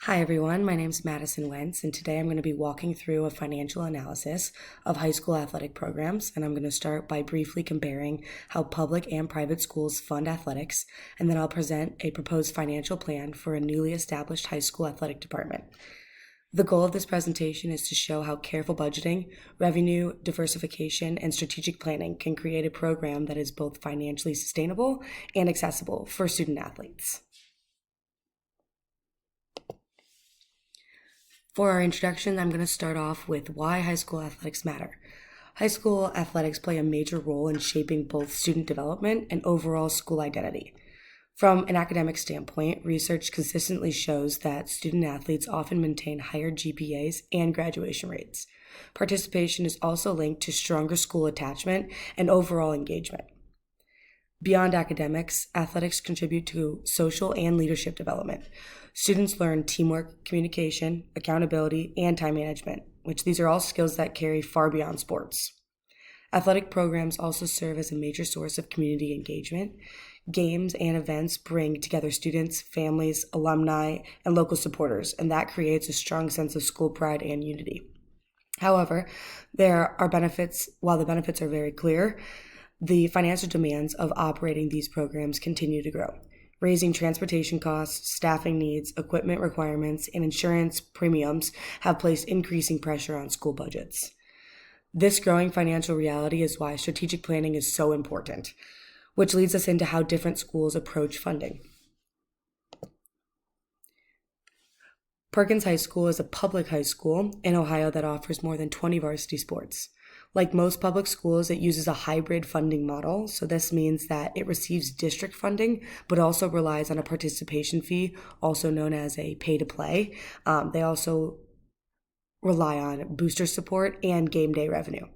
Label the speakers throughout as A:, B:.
A: Hi, everyone. My name is Madison Wentz, and today I'm going to be walking through a financial analysis of high school athletic programs. And I'm going to start by briefly comparing how public and private schools fund athletics, and then I'll present a proposed financial plan for a newly established high school athletic department. The goal of this presentation is to show how careful budgeting, revenue diversification, and strategic planning can create a program that is both financially sustainable and accessible for student athletes. For our introduction, I'm going to start off with why high school athletics matter. High school athletics play a major role in shaping both student development and overall school identity. From an academic standpoint, research consistently shows that student athletes often maintain higher GPAs and graduation rates. Participation is also linked to stronger school attachment and overall engagement. Beyond academics, athletics contribute to social and leadership development. Students learn teamwork, communication, accountability, and time management, which these are all skills that carry far beyond sports. Athletic programs also serve as a major source of community engagement. Games and events bring together students, families, alumni, and local supporters, and that creates a strong sense of school pride and unity. However, there are benefits. While the benefits are very clear, the financial demands of operating these programs continue to grow. Raising transportation costs, staffing needs, equipment requirements, and insurance premiums have placed increasing pressure on school budgets. This growing financial reality is why strategic planning is so important, which leads us into how different schools approach funding. Perkins High School is a public high school in Ohio that offers more than 20 varsity sports. Like most public schools, it uses a hybrid funding model. So this means that it receives district funding, but also relies on a participation fee, also known as a pay to play. They also rely on booster support and game day revenue.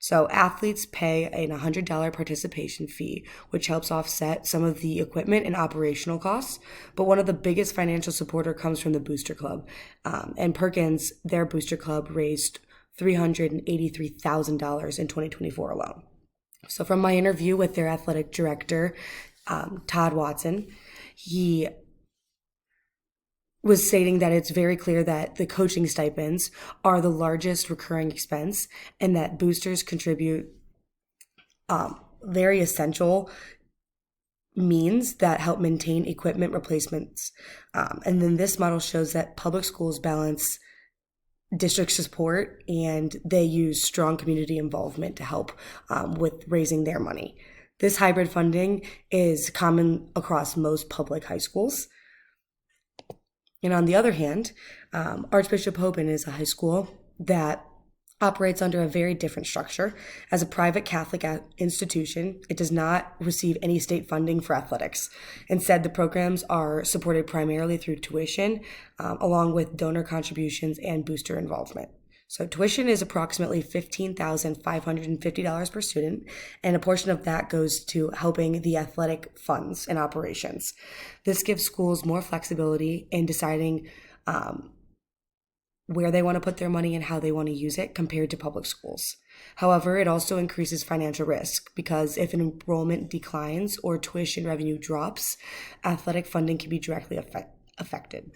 A: So athletes pay an $100 participation fee, which helps offset some of the equipment and operational costs. But one of the biggest financial supporter comes from the Booster Club. And Perkins, their Booster Club raised $383,000 in 2024 alone. So from my interview with their athletic director, Todd Watson, he was stating that it's very clear that the coaching stipends are the largest recurring expense and that boosters contribute very essential means that help maintain equipment replacements. And then this model shows that public schools balance district support and they use strong community involvement to help with raising their money. This hybrid funding is common across most public high schools. And on the other hand, Archbishop Hoban is a high school that operates under a very different structure. As a private Catholic institution, it does not receive any state funding for athletics. Instead, the programs are supported primarily through tuition, along with donor contributions and booster involvement. So tuition is approximately $15,550 per student, and a portion of that goes to helping the athletic funds and operations. This gives schools more flexibility in deciding where they want to put their money and how they want to use it compared to public schools. However, it also increases financial risk because if an enrollment declines or tuition revenue drops, athletic funding can be directly affected.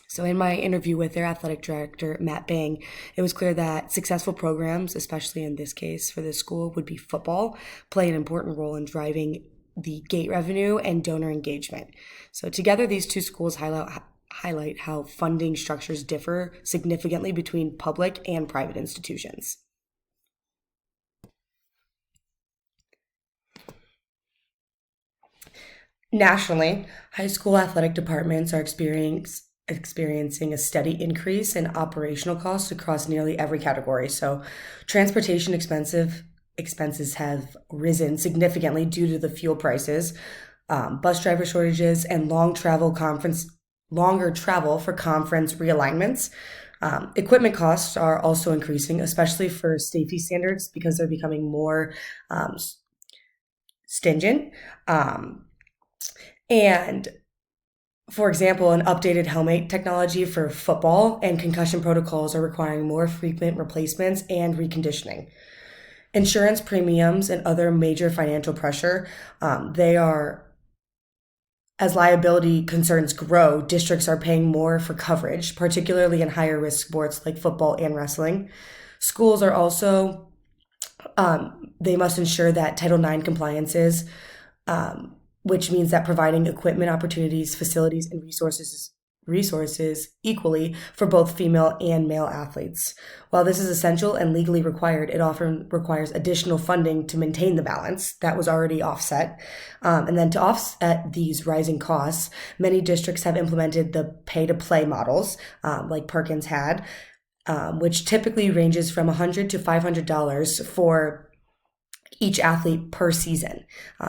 A: So in my interview with their athletic director, Matt Bang, it was clear that successful programs, especially in this case for this school, would be football, play an important role in driving the gate revenue and donor engagement. So together, these two schools highlight how funding structures differ significantly between public and private institutions. Nationally, high school athletic departments are experiencing a steady increase in operational costs across nearly every category. So transportation expenses have risen significantly due to the fuel prices, bus driver shortages, and longer travel for conference realignments. Equipment costs are also increasing, especially for safety standards because they're becoming more stringent. And for example, an updated helmet technology for football and concussion protocols are requiring more frequent replacements and reconditioning. Insurance premiums and other major financial pressure, they are As liability concerns grow, districts are paying more for coverage, particularly in higher risk sports like football and wrestling. Schools are also, they must ensure that Title IX compliances, which means that providing equipment, opportunities, facilities, and resources equally for both female and male athletes. While this is essential and legally required, it often requires additional funding to maintain the balance that was already offset. And then to offset these rising costs, many districts have implemented the pay to play models, like Perkins had, which typically ranges from $100 to $500 for each athlete per season.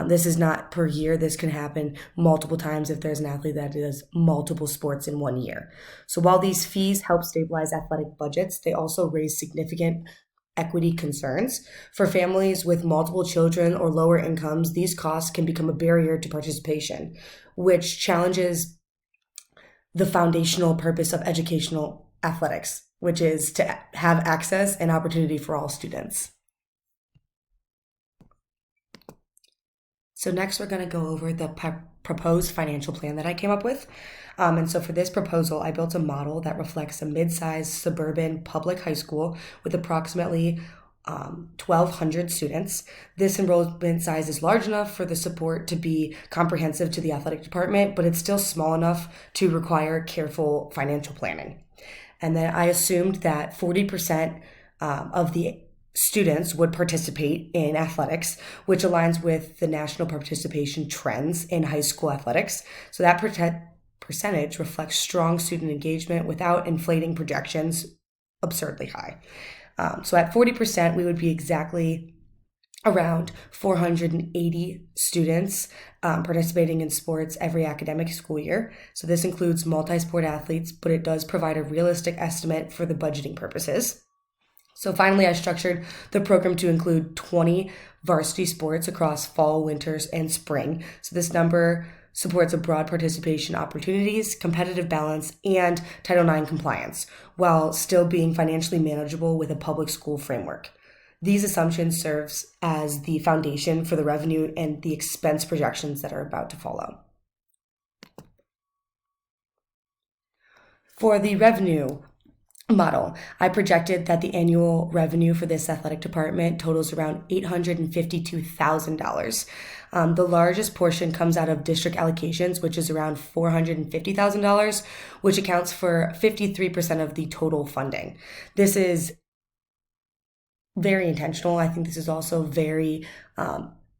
A: This is not per year. This can happen multiple times if there's an athlete that does multiple sports in one year. So while these fees help stabilize athletic budgets, they also raise significant equity concerns. For families with multiple children or lower incomes, these costs can become a barrier to participation, which challenges the foundational purpose of educational athletics, which is to have access and opportunity for all students. So next we're going to go over the proposed financial plan that I came up with. And so for this proposal, I built a model that reflects a mid-sized suburban public high school with approximately 1,200 students. This enrollment size is large enough for the support to be comprehensive to the athletic department, but it's still small enough to require careful financial planning. And then I assumed that 40% of the students would participate in athletics, which aligns with the national participation trends in high school athletics. So that percentage reflects strong student engagement without inflating projections absurdly high. So at 40%, we would be exactly around 480 students participating in sports every academic school year. So this includes multi-sport athletes, but it does provide a realistic estimate for the budgeting purposes. So finally, I structured the program to include 20 varsity sports across fall, winters, and spring. So this number supports a broad participation opportunities, competitive balance, and Title IX compliance, while still being financially manageable with a public school framework. These assumptions serves as the foundation for the revenue and the expense projections that are about to follow. For the revenue model, I projected that the annual revenue for this athletic department totals around $852,000. The largest portion comes out of district allocations, which is around $450,000, which accounts for 53% of the total funding. This is very intentional. I think this is also very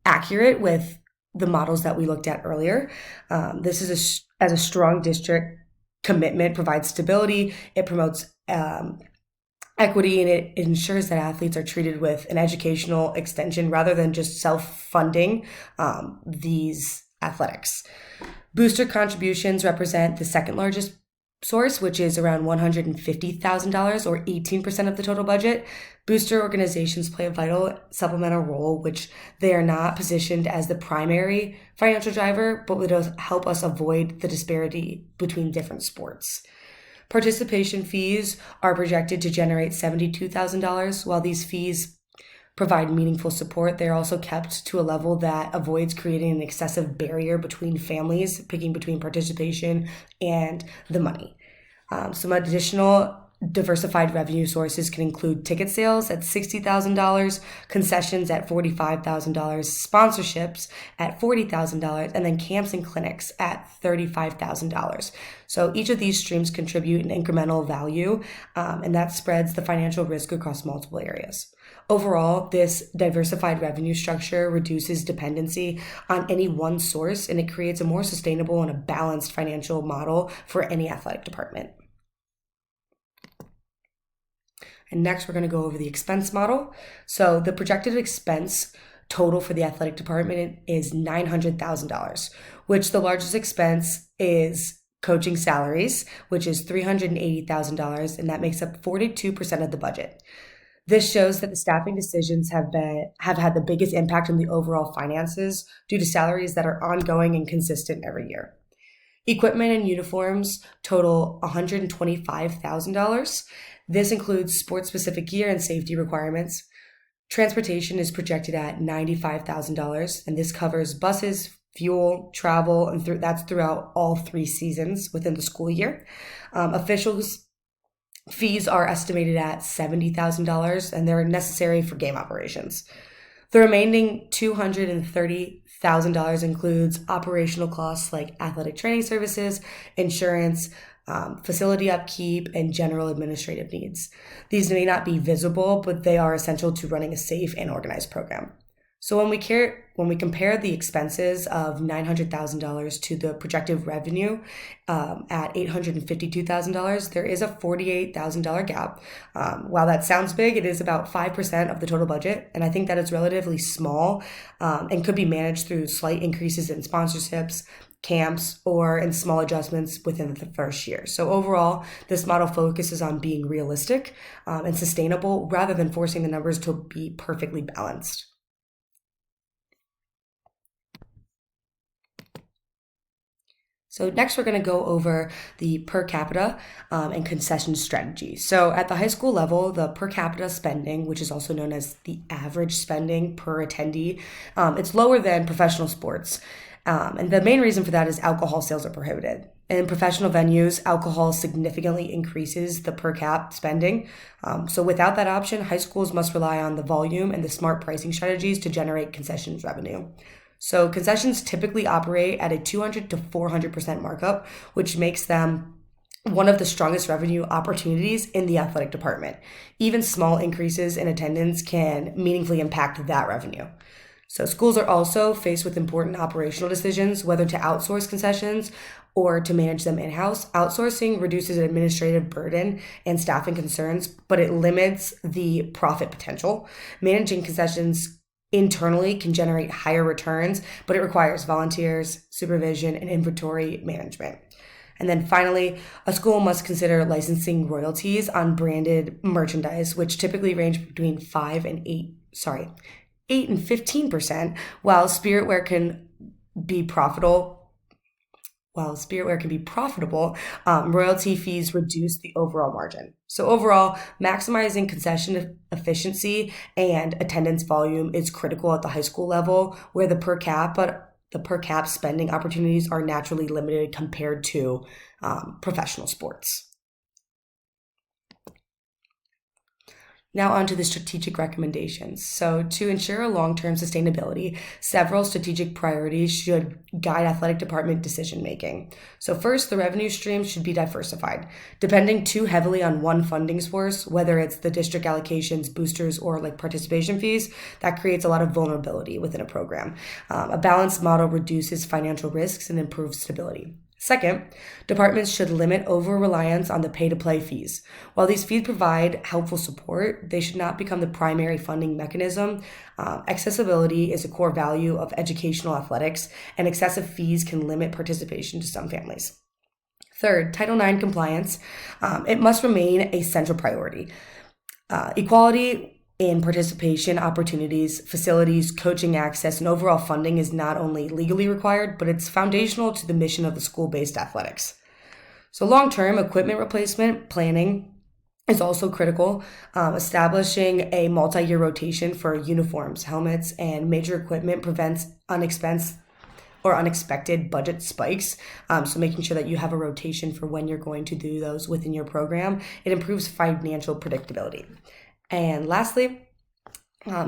A: accurate with the models that we looked at earlier. This is as a strong district commitment provides stability. It promotes equity, and it ensures that athletes are treated with an educational extension rather than just self-funding these athletics. Booster contributions represent the second largest source, which is around $150,000 or 18% of the total budget. Booster organizations play a vital supplemental role, which they are not positioned as the primary financial driver, but will help us avoid the disparity between different sports. Participation fees are projected to generate $72,000. While these fees provide meaningful support, they're also kept to a level that avoids creating an excessive barrier between families, picking between participation and the money. Some additional diversified revenue sources can include ticket sales at $60,000, concessions at $45,000, sponsorships at $40,000, and then camps and clinics at $35,000. So each of these streams contribute an incremental value, and that spreads the financial risk across multiple areas. Overall, this diversified revenue structure reduces dependency on any one source, and it creates a more sustainable and a balanced financial model for any athletic department. And next, we're going to go over the expense model. So the projected expense total for the athletic department is $900,000, which the largest expense is coaching salaries, which is $380,000, and that makes up 42% of the budget. This shows that the staffing decisions have had the biggest impact on the overall finances due to salaries that are ongoing and consistent every year. Equipment and uniforms total $125,000. This includes sports-specific gear and safety requirements. Transportation is projected at $95,000, and this covers buses, fuel, travel, and that's throughout all 3 seasons within the school year. Officials' fees are estimated at $70,000, and they're necessary for game operations. The remaining $230,000 includes operational costs like athletic training services, insurance, facility upkeep, and general administrative needs. These may not be visible, but they are essential to running a safe and organized program. So when we compare the expenses of $900,000 to the projected revenue at $852,000, there is a $48,000 gap. While that sounds big, it is about 5% of the total budget, and I think that it's relatively small and could be managed through slight increases in sponsorships, camps, or in small adjustments within the first year. So overall, this model focuses on being realistic and sustainable rather than forcing the numbers to be perfectly balanced. So next, we're going to go over the per capita and concession strategy. So at the high school level, the per capita spending, which is also known as the average spending per attendee, it's lower than professional sports. And the main reason for that is alcohol sales are prohibited. In professional venues, alcohol significantly increases the per cap spending. So without that option, high schools must rely on the volume and the smart pricing strategies to generate concessions revenue. So concessions typically operate at a 200 to 400% markup, which makes them one of the strongest revenue opportunities in the athletic department. Even small increases in attendance can meaningfully impact that revenue. So schools are also faced with important operational decisions, whether to outsource concessions or to manage them in-house. Outsourcing reduces administrative burden and staffing concerns, but it limits the profit potential. Managing concessions internally can generate higher returns, but it requires volunteers, supervision, and inventory management. And then finally, a school must consider licensing royalties on branded merchandise, which typically range between 8 and 15%, while spiritware can be profitable. Royalty fees reduce the overall margin. So overall, maximizing concession efficiency and attendance volume is critical at the high school level, where the per cap spending opportunities are naturally limited compared to professional sports. Now on to the strategic recommendations. So to ensure a long-term sustainability, several strategic priorities should guide athletic department decision-making. So first, the revenue streams should be diversified. Depending too heavily on one funding source, whether it's the district allocations, boosters, or like participation fees, that creates a lot of vulnerability within a program. A balanced model reduces financial risks and improves stability. Second, departments should limit over-reliance on the pay-to-play fees. While these fees provide helpful support, they should not become the primary funding mechanism. Accessibility is a core value of educational athletics, and excessive fees can limit participation to some families. Third, Title IX compliance. It must remain a central priority. Equality in participation opportunities, facilities, coaching access, and overall funding is not only legally required, but it's foundational to the mission of the school-based athletics. So long-term equipment replacement planning is also critical. Establishing a multi-year rotation for uniforms, helmets, and major equipment prevents unexpected budget spikes. So making sure that you have a rotation for when you're going to do those within your program, it improves financial predictability. And lastly,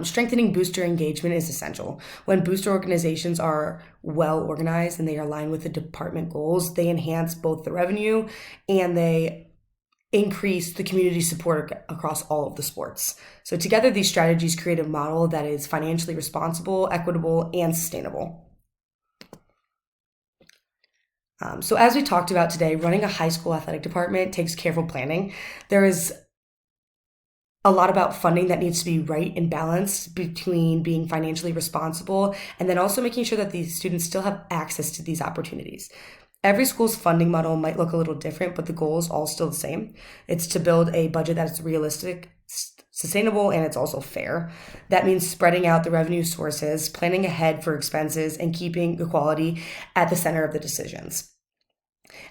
A: strengthening booster engagement is essential. When booster organizations are well organized and they are aligned with the department goals, they enhance both the revenue and they increase the community support across all of the sports. So together, these strategies create a model that is financially responsible, equitable, and sustainable. So as we talked about today, running a high school athletic department takes careful planning. There is a lot about funding that needs to be right and balanced between being financially responsible and then also making sure that these students still have access to these opportunities. Every school's funding model might look a little different, but the goal is all still the same. It's to build a budget that's realistic, sustainable, and it's also fair. That means spreading out the revenue sources, planning ahead for expenses, and keeping equality at the center of the decisions.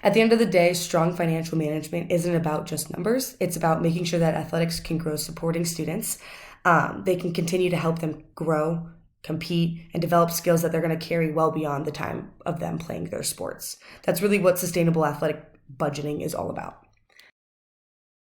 A: At the end of the day, strong financial management isn't about just numbers. It's about making sure that athletics can grow supporting students. They can continue to help them grow compete, and develop skills that they're going to carry well beyond the time of them playing their sports. That's really what sustainable athletic budgeting is all about.